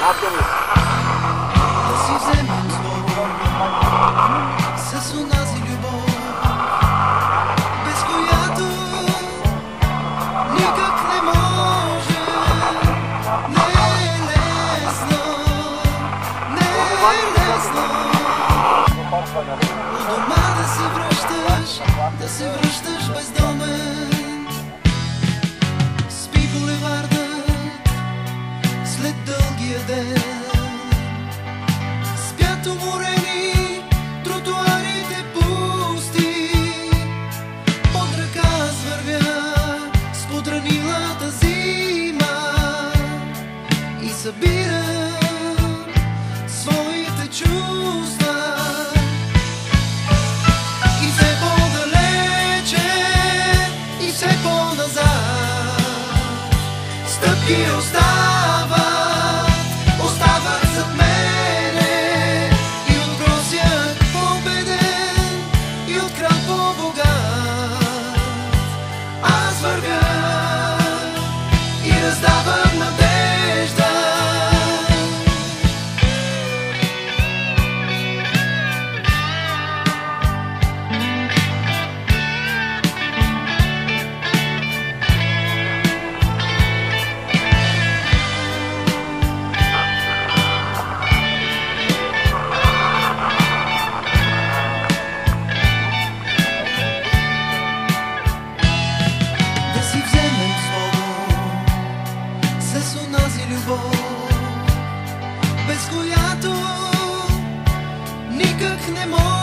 Да си вземем слово с онази любов, без която никак не може. Не е лесно, не е лесно у дома да се връщаш бездомен. Спи булевардът след дългия ден, спят уморени тротуарите пусти. Под ръка аз вървя с подранилата зима и събирам своите чувства. И все по-далече, и все по-назад стъпки остават зад мене. И от грозяк победен, и от крал по-богат аз вървя и раздавам надежда. С онази любов, без която никак не може.